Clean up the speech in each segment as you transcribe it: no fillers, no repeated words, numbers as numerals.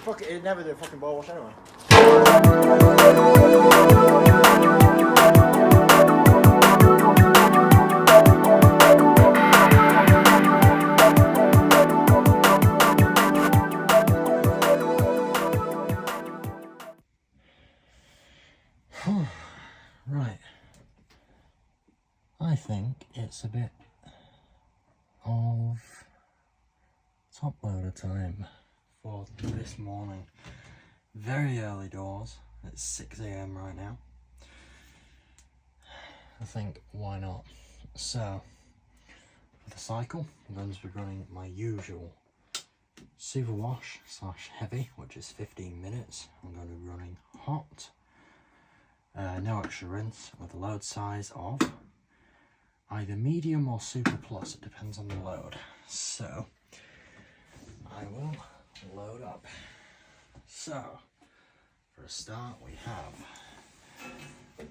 It'd never do a fucking ball wash anyway. Right. I think it's a bit of top loader time for this morning. Very early doors. It's 6 AM right now. I think, why not? So, for the cycle, I'm going to be running my usual super wash / heavy, which is 15 minutes. I'm going to be running hot. No extra rinse with a load size of either medium or super plus, it depends on the load. So I will load up. So for a start we have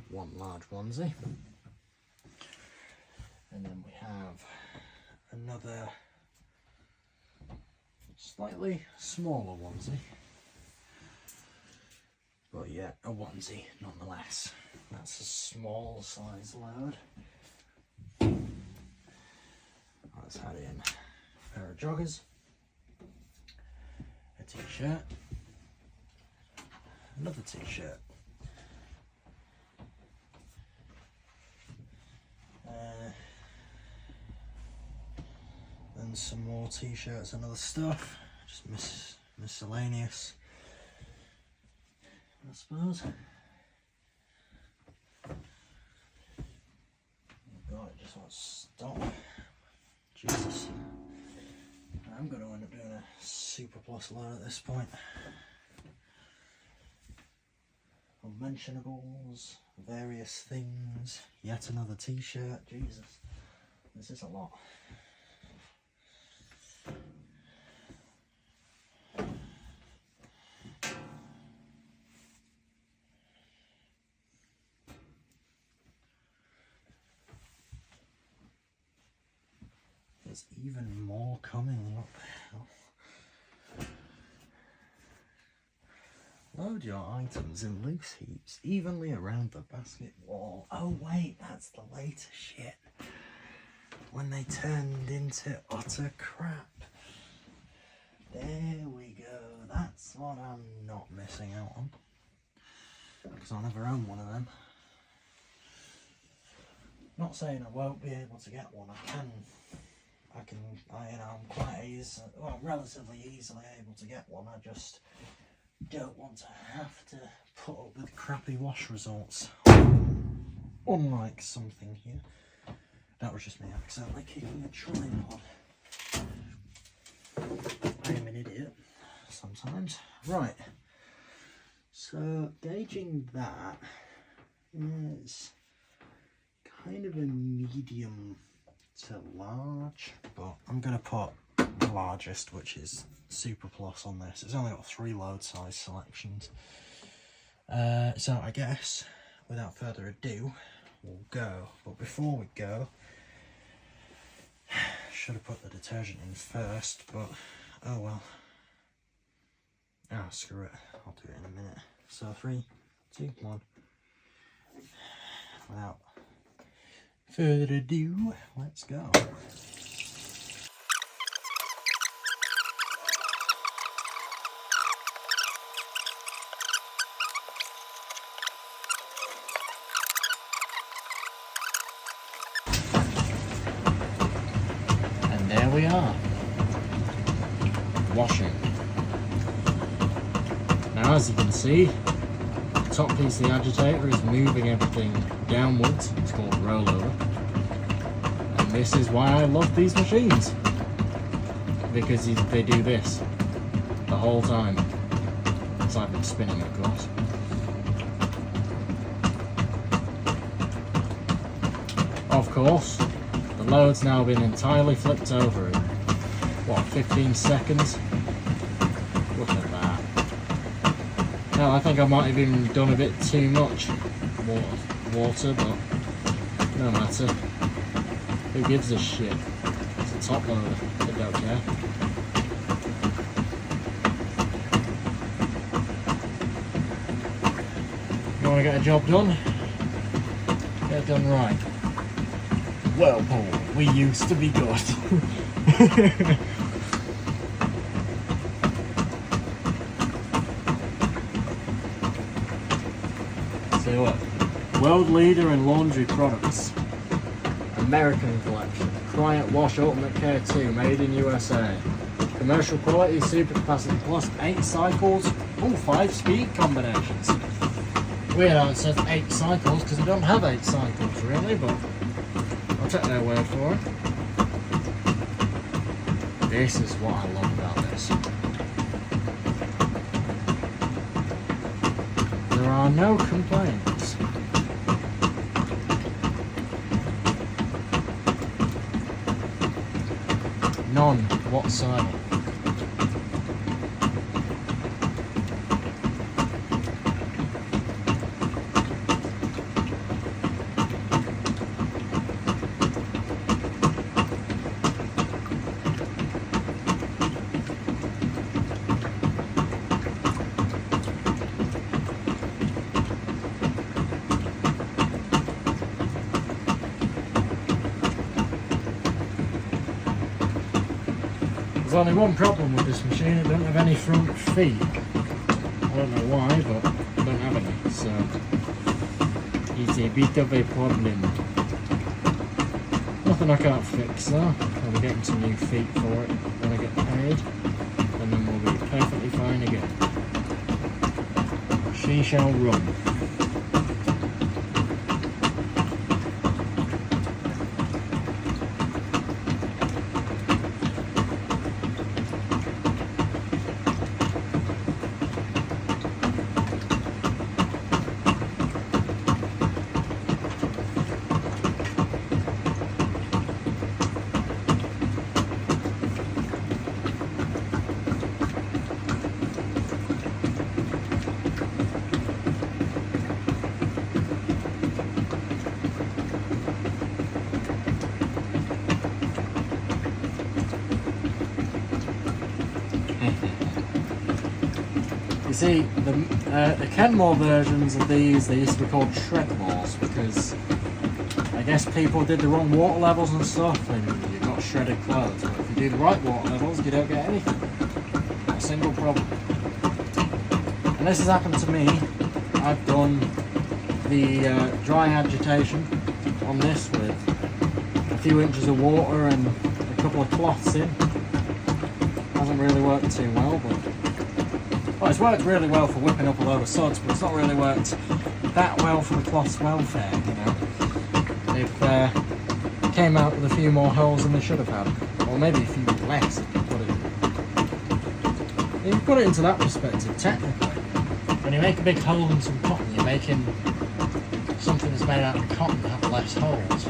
one large onesie, and then we have another slightly smaller onesie. But yeah, a onesie nonetheless. That's a small size load. Let's add in a pair of joggers, a t-shirt, another t-shirt, then some more t-shirts and other stuff, just miscellaneous, I suppose. Oh God, it just won't stop. Jesus. I'm going to end up doing a super plus load at this point. Unmentionables, various things, yet another t-shirt. Jesus, this is a lot. There's even more coming. What the hell? Load your items in loose heaps evenly around the basket wall. Oh wait, that's the later shit. When they turned into utter crap. There we go. That's what I'm not missing out on. Because I'll never own one of them. Not saying I won't be able to get one. I'm quite relatively easily able to get one. I just don't want to have to put up with crappy wash results. Unlike something here. That was just me accidentally kicking a tripod. I am an idiot sometimes. Right. So gauging that is kind of a medium to large, but I'm going to put the largest, which is super plus on this. It's only got 3 load size selections. So I guess without further ado we'll go, but before we go, should have put the detergent in first, but oh well. Ah, screw it, I'll do it in a minute. So 3, 2, 1. Without further ado, let's go. And there we are, washing. Now as you can see, the top piece of the agitator is moving everything downwards. It's called rollover. And this is why I love these machines. Because they do this the whole time. It's like I'm spinning, of course. Of course, the load's now been entirely flipped over in, what, 15 seconds? Look at that. Now, I think I might have even done a bit too much water, but no matter. Who gives a shit? It's a top loader, they don't care. want to get a job done, get it done right. Whirlpool, we used to be good. See what? World leader in laundry products. American collection. Quiet Wash Ultimate Care 2, made in USA. Commercial quality, super capacity plus 8 cycles, all 5-speed combinations. Weird how it says 8 cycles because we don't have 8 cycles really, but I'll take their word for it. This is what I love about this. There are no complaints. None whatsoever. There's only one problem with this machine, it doesn't have any front feet. I don't know why, but it don't have any, so it's a bit of a problem. Nothing I can't fix though. I'll be getting some new feet for it when I get paid, and then we'll be perfectly fine again. She shall run. You see, the Kenmore versions of these, they used to be called Shredmores because I guess people did the wrong water levels and stuff and you got shredded clothes. But if you do the right water levels, you don't get anything. Not a single problem. And this has happened to me. I've done the dry agitation on this with a few inches of water and a couple of cloths in. Hasn't really worked too well, but well, it's worked really well for whipping up a load of suds, but it's not really worked that well for the cloth's welfare, you know. They've came out with a few more holes than they should have had, or maybe a few less if you put it into that perspective. Technically, when you make a big hole in some cotton, you're making something that's made out of cotton have less holes.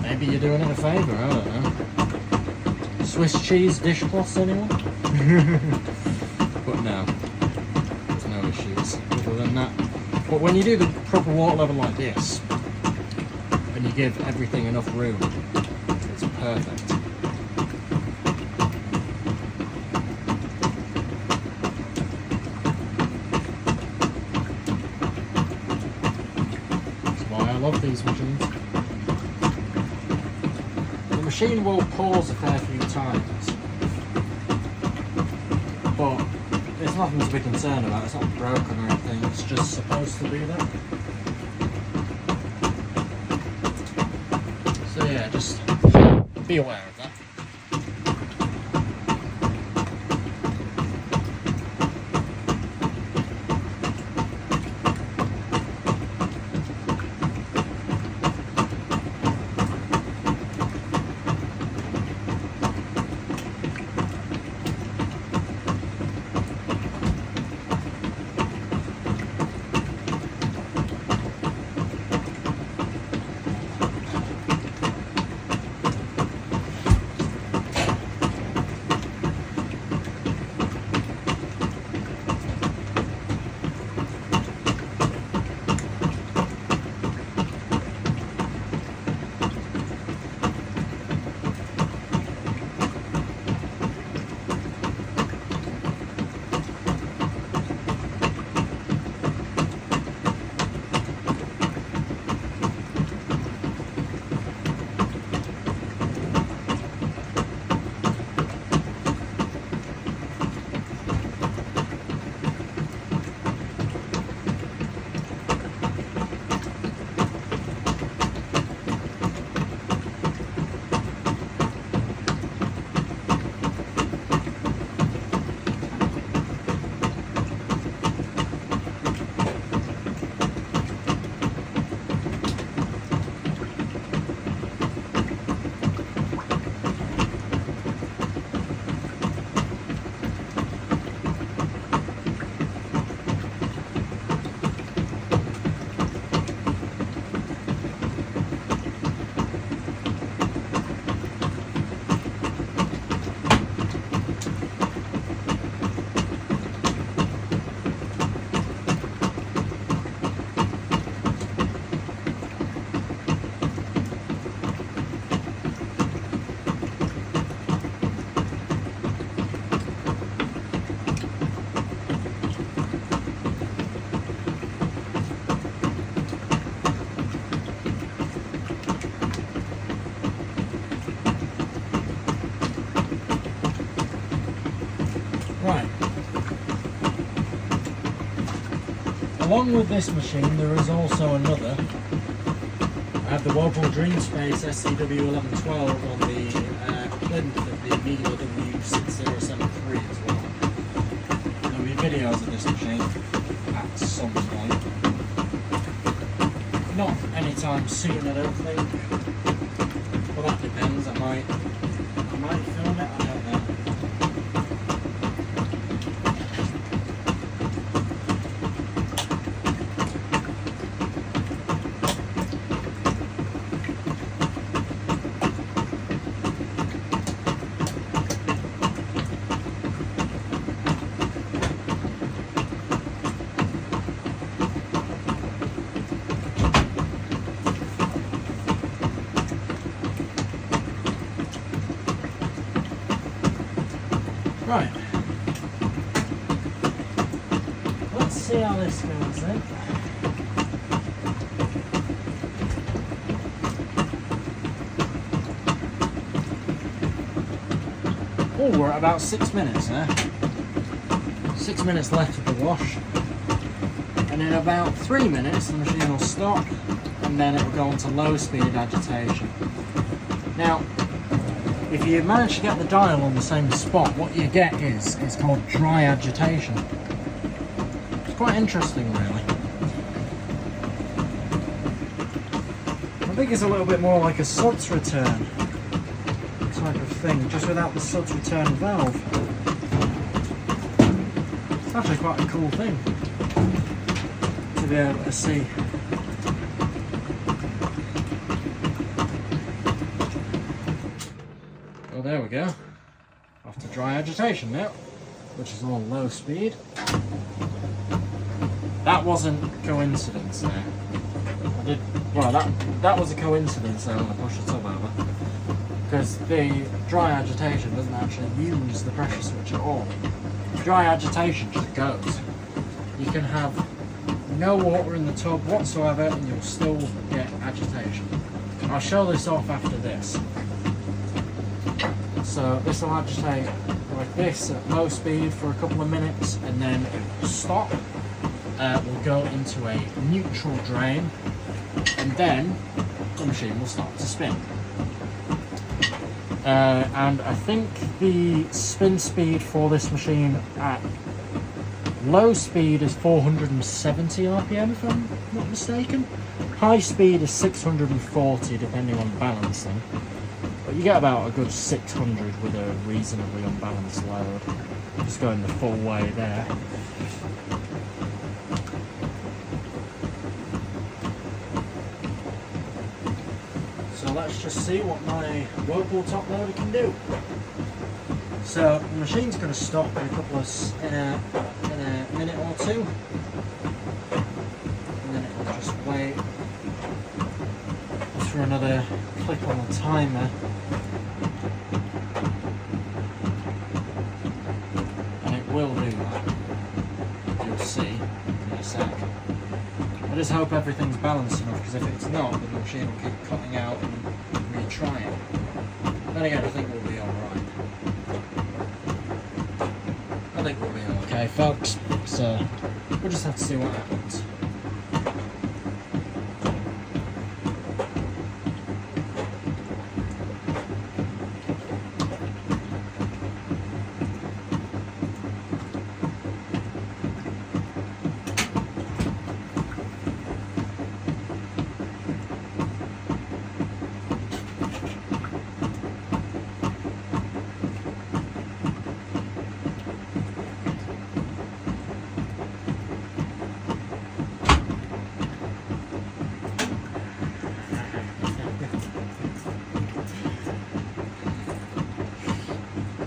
Maybe you're doing it a favour, I don't know. Swiss cheese dishcloths, anyone? But no, there's no issues other than that. But when you do the proper water level like this, and you give everything enough room, it's perfect. That's why I love these machines. The machine will pause a fair few times, but there's nothing to be concerned about. It's not broken or anything, it's just supposed to do that. So yeah, just be aware of that. Right. Along with this machine, there is also another. I have the Whirlpool DreamSpace SCW1112 on the plinth of the Amiga W6073 as well. There'll be videos of this machine at some point. Not anytime soon, I don't think. Well, that depends. I might film it. I don't know. Right, let's see how this goes then. Oh, we're at about 6 minutes now. 6 minutes left of the wash. And in about 3 minutes the machine will stop and then it will go on to low speed agitation. Now, if you manage to get the dial on the same spot, what you get is it's called dry agitation. It's quite interesting, really. I think it's a little bit more like a suds return type of thing, just without the suds return valve. It's actually quite a cool thing to be able to see. Well, there we go. Off to dry agitation now, which is all low speed. That wasn't coincidence there. That was a coincidence there when I pushed the tub over, because the dry agitation doesn't actually use the pressure switch at all. Dry agitation just goes. You can have no water in the tub whatsoever and you'll still get agitation. I'll show this off after this. So this will agitate like this at low speed for a couple of minutes and then it will stop. We'll go into a neutral drain and then the machine will start to spin. And I think the spin speed for this machine at low speed is 470 RPM if I'm not mistaken. High speed is 640 depending on balancing. But you get about a good 600 with a reasonably unbalanced load. Just going the full way there. So let's just see what my Whirlpool top loader can do. So the machine's going to stop in a minute or two, and then it'll just wait for another click on the timer. And it will do that. You'll see in a sec. I just hope everything's balanced enough, because if it's not, then the machine will keep cutting out and retrying. Then again, I think we'll be alright. I think we'll be okay, folks. So we'll just have to see what happens.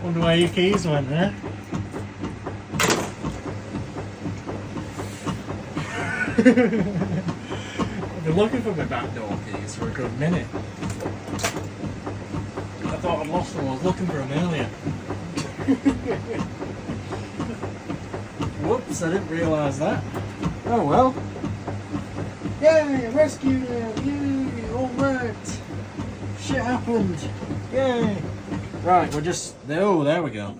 Wonder where your keys went there. I've been looking for my back door keys for a good minute. I thought I'd lost them. I was looking for them earlier. Whoops, I didn't realise that. Oh well. Yay, rescue them! Yay, all worked! Shit happened! Yay! Right, we're just... Oh, there we go.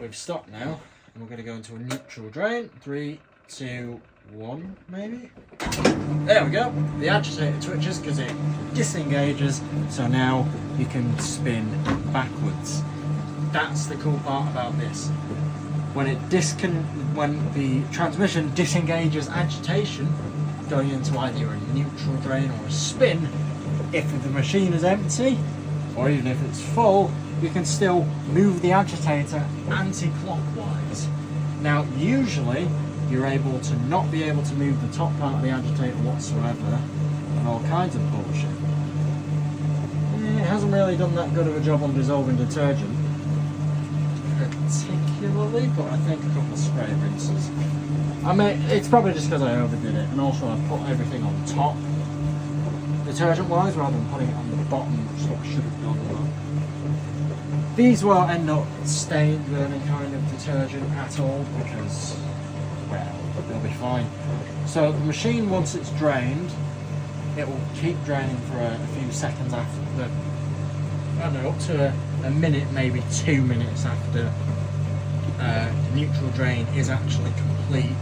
we've stopped now, and we're going to go into a neutral drain. 3, 2, 1, maybe. There we go. The agitator twitches because it disengages, so now you can spin backwards. That's the cool part about this. When the transmission disengages agitation, going into either a neutral drain or a spin, if the machine is empty, or even if it's full, you can still move the agitator anti-clockwise. Now, usually, you're able to not be able to move the top part of the agitator whatsoever, and all kinds of bullshit. It hasn't really done that good of a job on dissolving detergent, particularly, but I think a couple of spray rinses. I mean, it's probably just because I overdid it, and also I put everything on top, detergent-wise, rather than putting it on the bottom, which I should have done. These won't end up stained with any kind of detergent at all, because, well, they'll be fine. So the machine, once it's drained, it will keep draining for a few seconds after the, I don't know, up to a minute, maybe 2 minutes after the neutral drain is actually complete,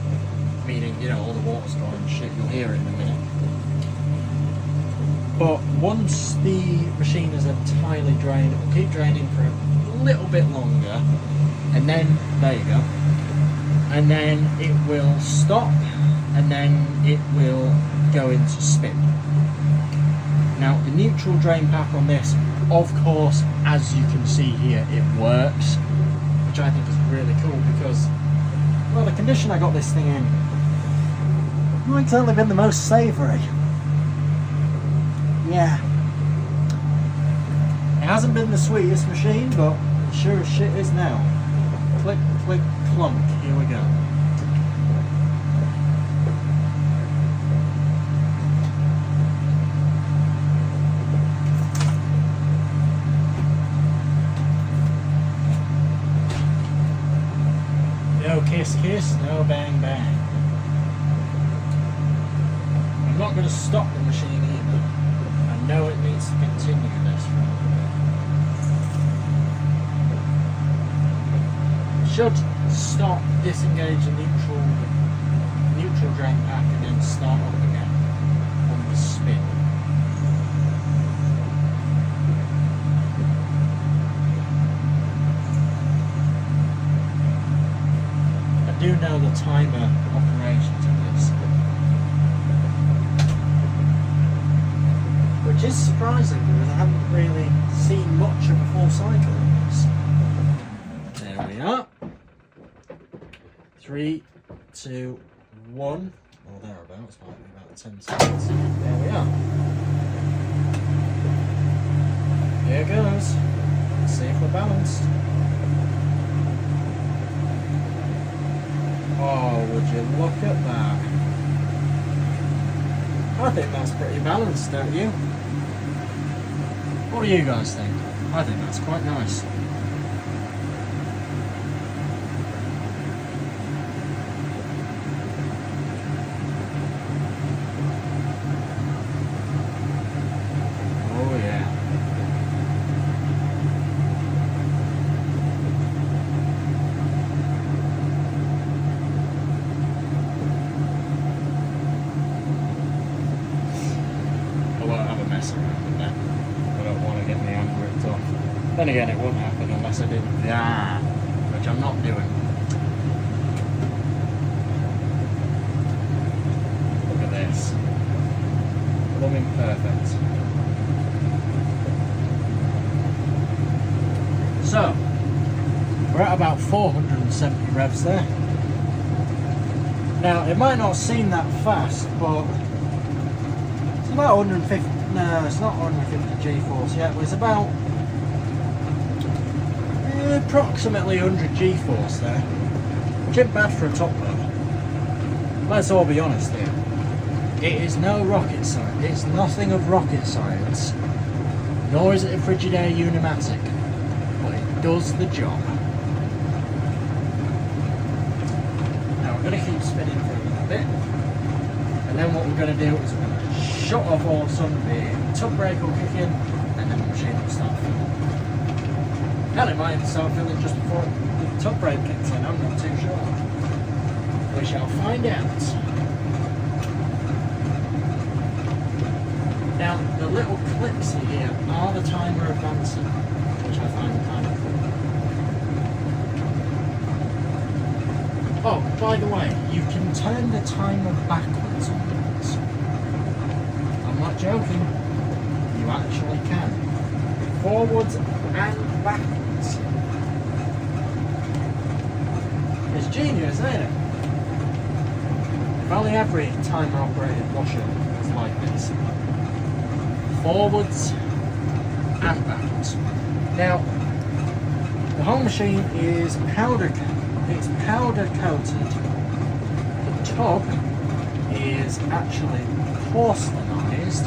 meaning, you know, all the water's gone and shit. You'll hear it in a minute. But once the machine is entirely drained, it will keep draining for a little bit longer, and then, there you go, and then it will stop, and then it will go into spin. Now, the neutral drain pack on this, of course, as you can see here, it works, which I think is really cool because, well, the condition I got this thing in might certainly been the most savoury. Yeah. It hasn't been the sweetest machine, but it sure as shit is now. Click, click, clunk. Here we go. No kiss, kiss, no bang, bang. I'm not going to stop the machine either. I know it needs to continue this for a little bit. Should stop, disengage the neutral drain pack, and then start up again on the spin. I do know the timer operation to this, which is surprising because I haven't really seen much of a full cycle on this. There we are. 3, 2, 1, or thereabouts, might be about 10 seconds. There we are. Here goes. Let's see if we're balanced. Oh, would you look at that? I think that's pretty balanced, don't you? What do you guys think? I think that's quite nice. Oh yeah. I won't have a mess around with that. I don't want to get my hand ripped off. Then again, it won't happen unless I do that, which I'm not doing. Look at this. Blooming perfect. So, we're at about 470 revs there. Now, it might not seem that fast, but it's about 150. No, it's not 150 G-force yet, but it's about approximately 100 G-force there, which ain't bad for a top load. Let's all be honest here. It is no rocket science. It's nothing of rocket science, nor is it a Frigidaire Unimatic, but it does the job. Now we're going to keep spinning for a little bit, and then what we're going to do is we're going to shut off all of a sudden, the tub brake will kick in, and then the machine will start filling. And it might start filling just before the top brake kicks in, I'm not too sure. We shall find out. Now, the little clips here are the timer advancing, which I find kind of cool. Oh, by the way, you can turn the timer backwards on this. I'm not joking. You actually can. Forwards and backwards. It's genius, isn't it? If only every timer operated washer was like this. Forwards and backwards. Now, the whole machine is powder coated. The top is actually porcelainized,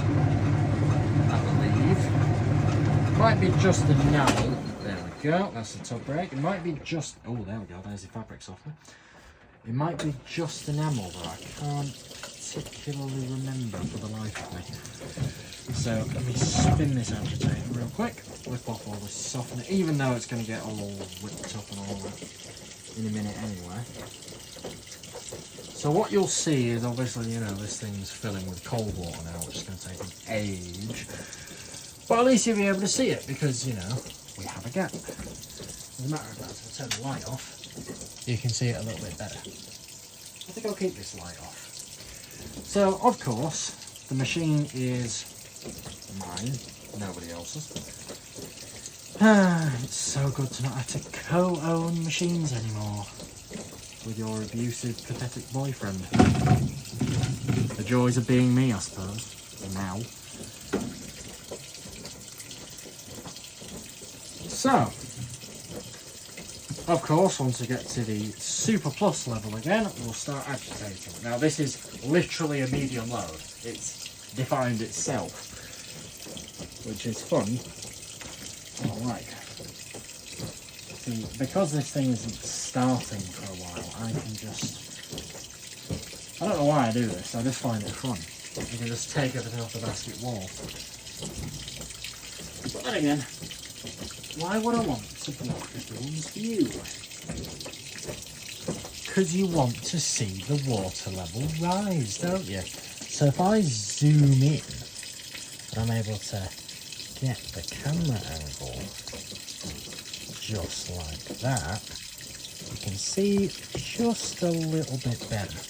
I believe. Might be just the enamel. There we go, that's the top brake. It might be just, oh there we go, there's the fabric softener. It might be just enamel though, I can't particularly remember for the life of me. So let me spin this agitator real quick, whip off all this softener, even though it's going to get all whipped up and all that in a minute anyway. So what you'll see is obviously, you know, this thing's filling with cold water now, which is going to take an age. But at least you'll be able to see it because, you know, we have a gap. As a matter of fact, if I turn the light off, you can see it a little bit better. I think I'll keep this light off. So, of course, the machine is mine, nobody else's. It's so good to not have to co-own machines anymore with your abusive, pathetic boyfriend. The joys of being me, I suppose, now. So, of course, once we get to the Super Plus level again, we'll start agitating. Now, this is literally a medium load. It's defined itself, which is fun. Alright. See, because this thing isn't starting for a while, I can just... I don't know why I do this, I just find it fun. You can just take everything off the basket wall. But then again, why would I want to block everyone's view? Because you want to see the water level rise, don't you? So if I zoom in, I'm able to get the camera angle just like that, you can see just a little bit better.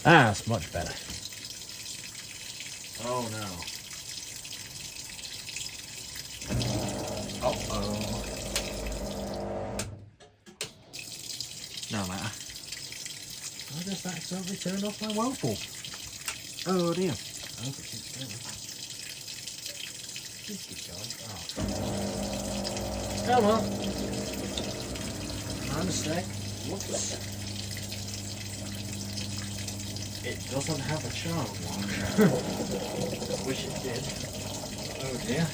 That's much better. Oh no. Uh-oh. No matter. I just accidentally turned off my Whirlpool. Oh dear. I hope it keeps going. Please keep going. Oh. Come on. My mistake. Whoops. It doesn't have a child lock. Wish it did. Oh dear.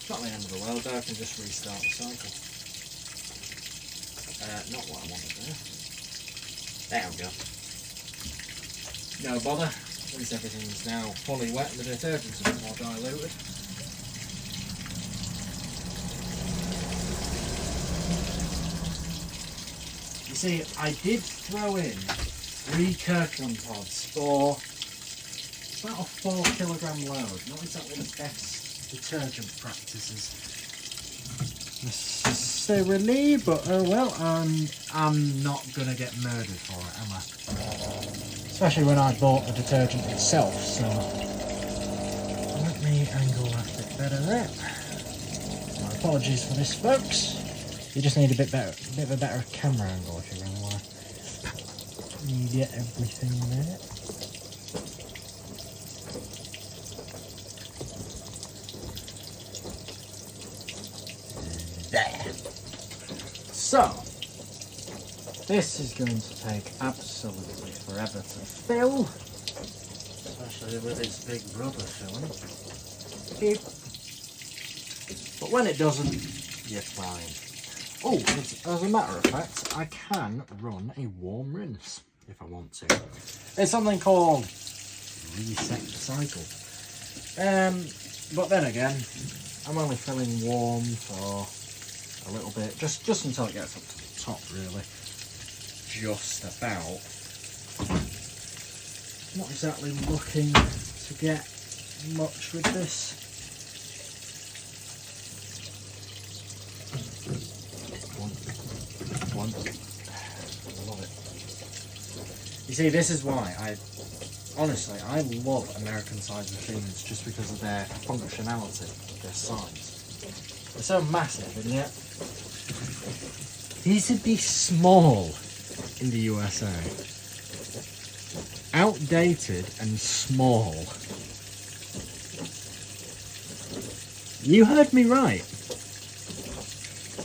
Not the end of the world though, I can just restart the cycle. Not what I wanted there. There we go. No bother, at least everything's now fully wet and the detergent's a bit more diluted. You see, I did throw in 3 Kirkland pods for about a 4 kilogram load. Not exactly the best detergent practices necessarily, but oh well, I'm not gonna get murdered for it, am I? Especially when I bought the detergent itself, so let me angle that a bit better there. My apologies for this, folks. You just need a bit of a better camera angle if you really want to get everything there. There. So, this is going to take absolutely forever to fill, especially with its big brother filling. Beep. But when it doesn't, you're fine. Oh, as a matter of fact, I can run a warm rinse if I want to. It's something called reset the cycle. But then again, I'm only filling warm for a little bit, just until it gets up to the top, really. Just about. Not exactly looking to get much with this. One. I love it. You see, this is why honestly, I love American sized machines just because of their functionality, their size. They're so massive, and yet these would be small in the USA. Outdated and small. You heard me right.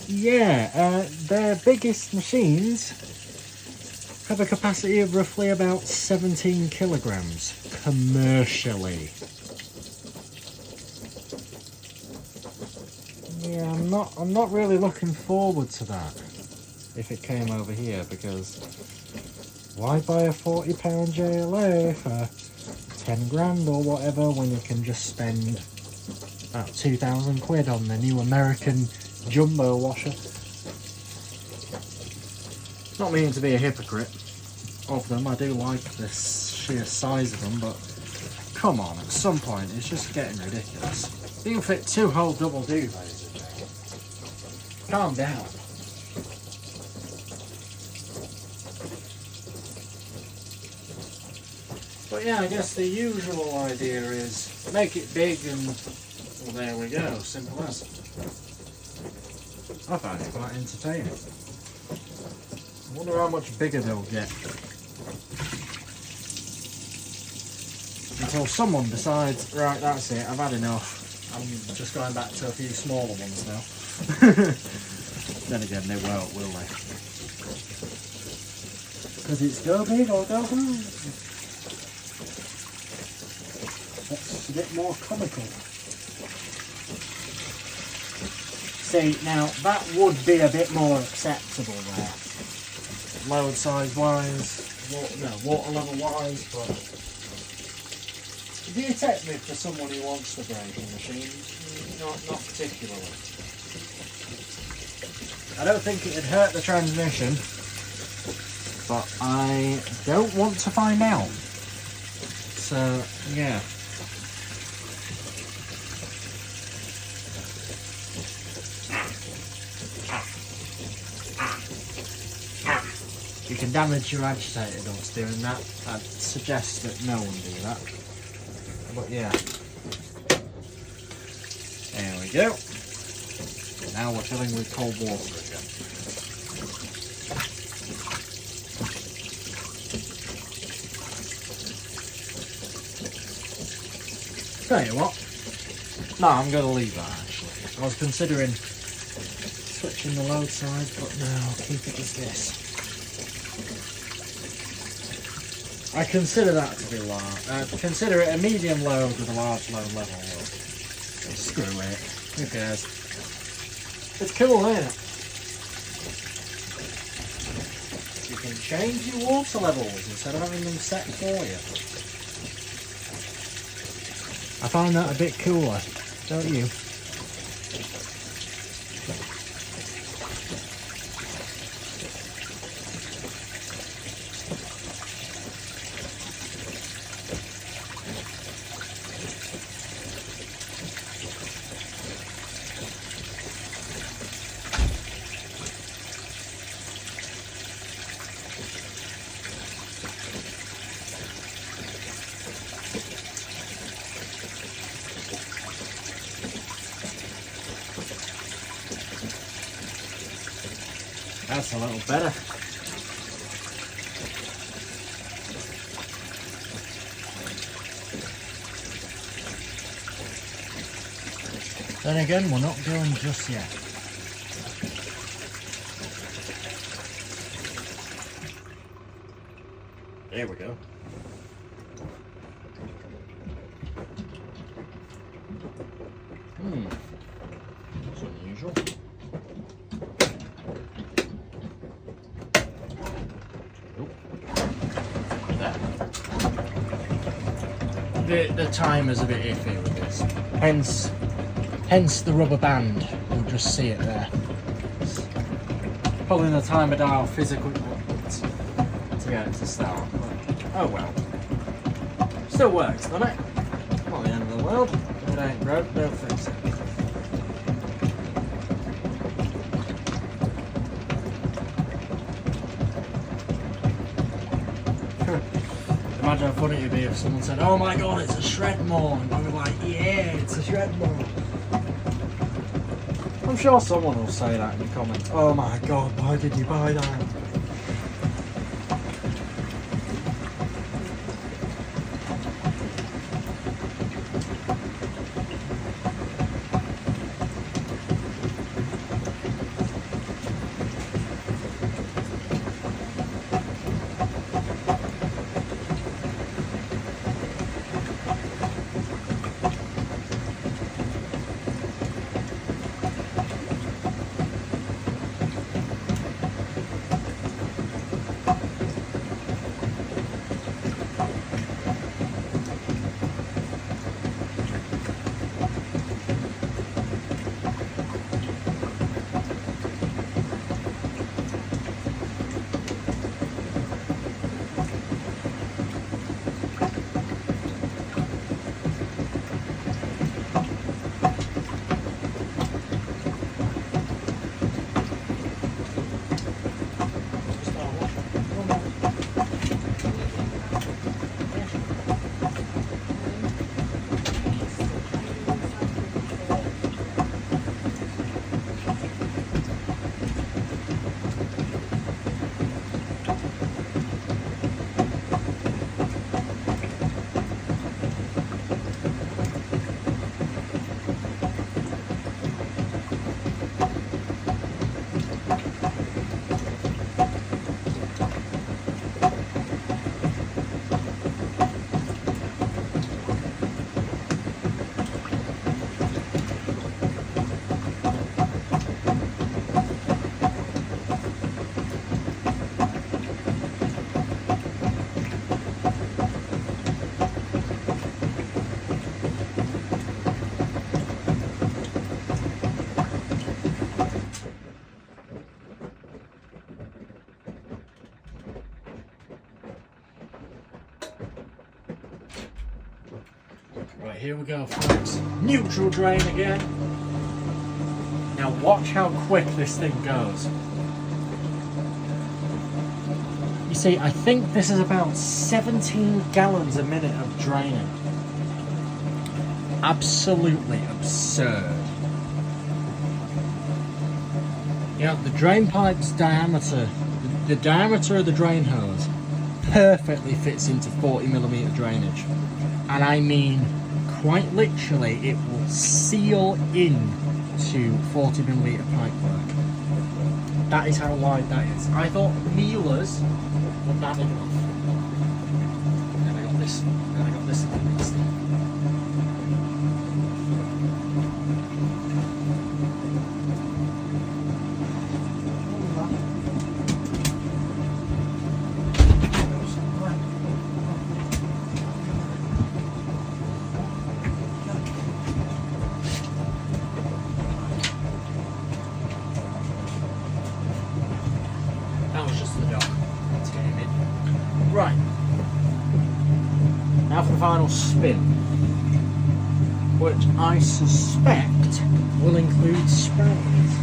Yeah, their biggest machines have a capacity of roughly about 17 kilograms commercially. Yeah, I'm not really looking forward to that if it came over here, because why buy a £40 JLA for 10 grand or whatever when you can just spend about 2,000 quid on the new American jumbo washer? Not meaning to be a hypocrite of them, I do like the sheer size of them, but come on, at some point it's just getting ridiculous. You can fit 2 whole double duvets in there. Calm down. But yeah, I guess the usual idea is make it big and, well, there we go, simple as. I find it quite entertaining. I wonder how much bigger they'll get. Until someone decides, right, that's it, I've had enough. I'm just going back to a few smaller ones now. Then again, they won't, will they? Because it's go big or go home. That's a bit more comical. See, now that would be a bit more acceptable there. Load size wise, water level wise, but do you take me for someone who wants the braking machine? Not particularly. I don't think it'd hurt the transmission, but I don't want to find out. So, yeah. You can damage your agitator ducts doing that. I'd suggest that no one do that. But yeah. There we go. Now we're filling with cold water again. Tell you what. No, I'm going to leave that actually. I was considering switching the load size, but no, I'll keep it as this. I consider that to be large. Consider it a medium load with a large load level. Screw it. Who cares? It's cool, isn't it? You can change your water levels instead of having them set for you. I find that a bit cooler, don't you? That's a little better. Then again, we're not going just yet. There we go. That's unusual. the timer's a bit iffy with this. Hence the rubber band. You'll just see it there. Pulling the timer dial physically upwards to get it to start. But, oh well. Still works, doesn't it? Not the end of the world. If it ain't broke, don't fix it. Imagine how funny it'd be if someone said, "Oh my god, it's a Shredmore," and I'd be like, "Yeah, it's a Shredmore." I'm sure someone will say that in the comments. "Oh my god, why did you buy that?" Right, here we go, folks. Neutral drain again. Now watch how quick this thing goes. You see, I think this is about 17 gallons a minute of draining. Absolutely absurd. You know, the drain pipe's diameter, the diameter of the drain hose perfectly fits into 40mm drainage. And I mean, quite literally, it will seal in to 40mm pipework. That is how wide that is. I thought Miele's were bad enough. Then I got this. Then I got this instead. Right, now for the final spin, which I suspect will include sprays.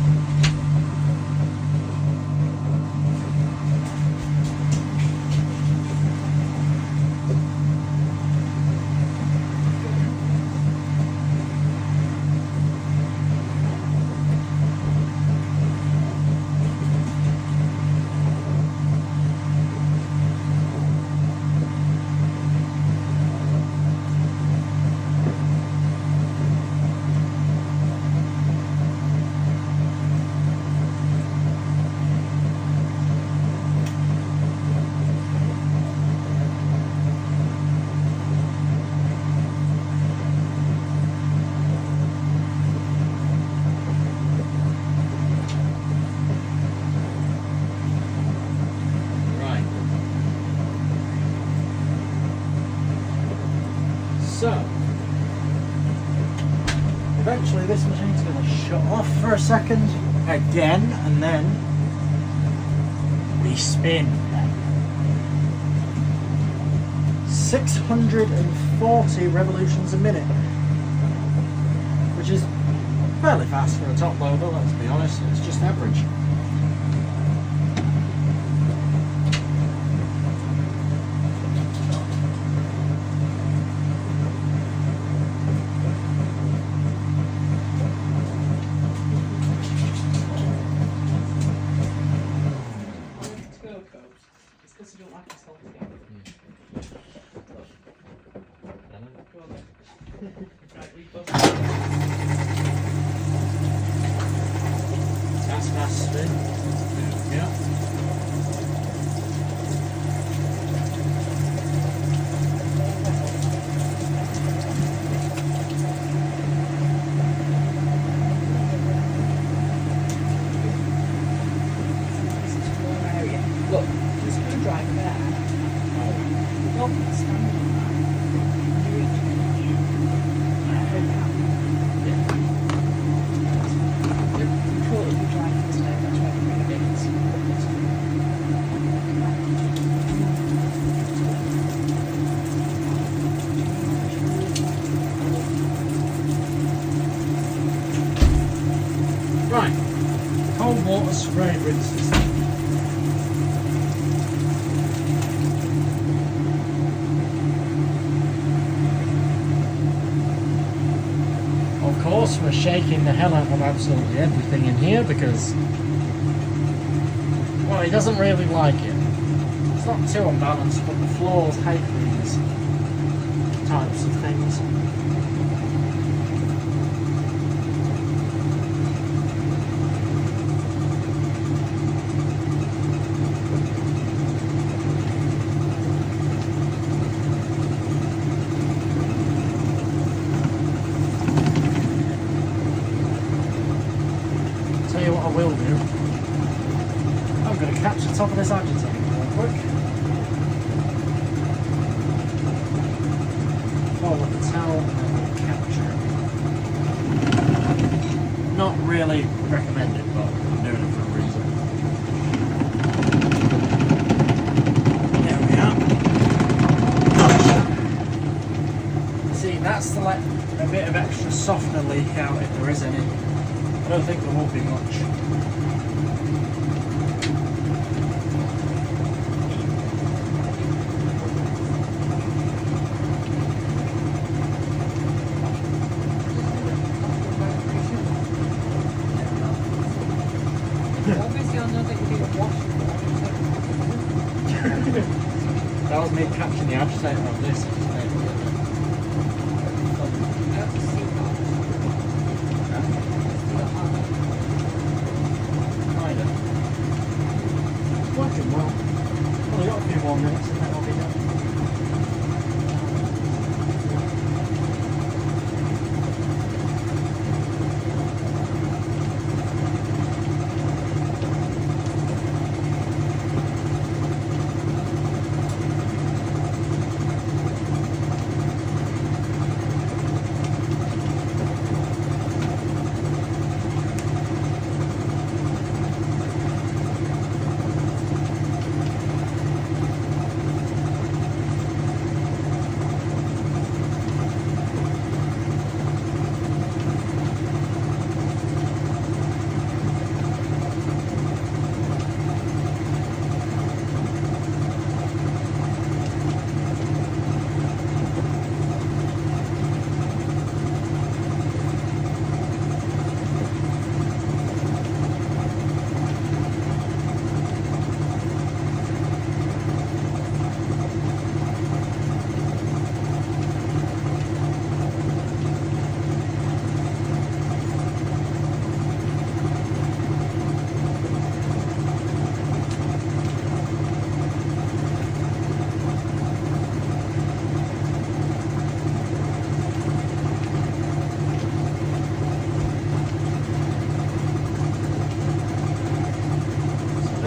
eventually this machine's going to shut off for a second again and then respin. 640 revolutions a minute, which is fairly fast for a top loader, let's be honest. It's just average. That's fast spin. Yeah. Look, the screwdriver there. Look, it's standing on that. Right, cold water spray rinse system. Of course, we're shaking the hell out of absolutely everything in here because, well, he doesn't really like it. It's not too unbalanced, but the floors hate these types of things. Tell you what I will do. I'm going to catch the top of this agitator real quick. Follow the towel and then we'll capture it. Not really recommended, but I'm doing it for a reason. There we are. See, that's to let a bit of extra softener leak out if there is any. I don't think there will be much. Obviously, I know that you didn't wash it. That was me catching the agitator on this. Working well. Only got a few more minutes and then I'll be done.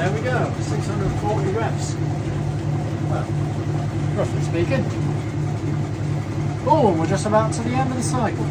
There we go, 640 reps. Well, roughly speaking. Oh, and we're just about to the end of the cycle.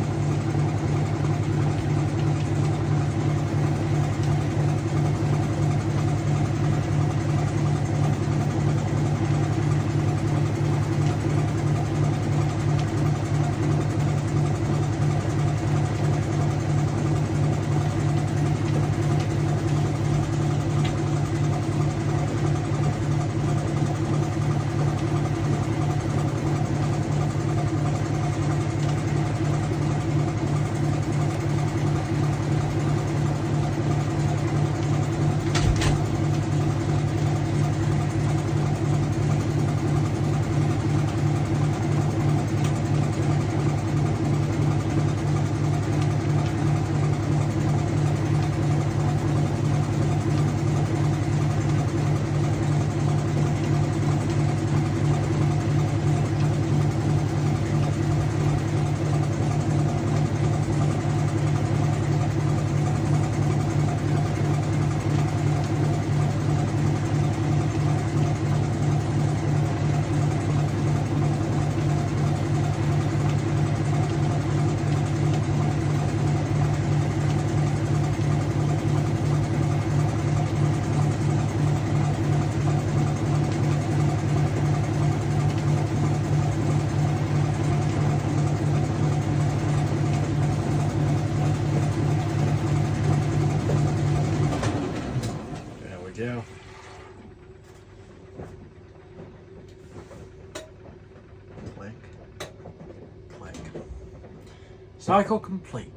Cycle complete.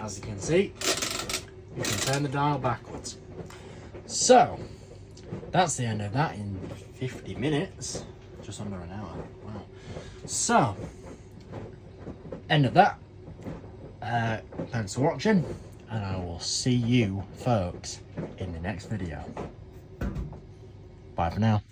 As you can see, you can turn the dial backwards. So, that's the end of that in 50 minutes. Just under an hour. Wow. So, end of that. Thanks for watching, and I will see you folks in the next video. Bye for now.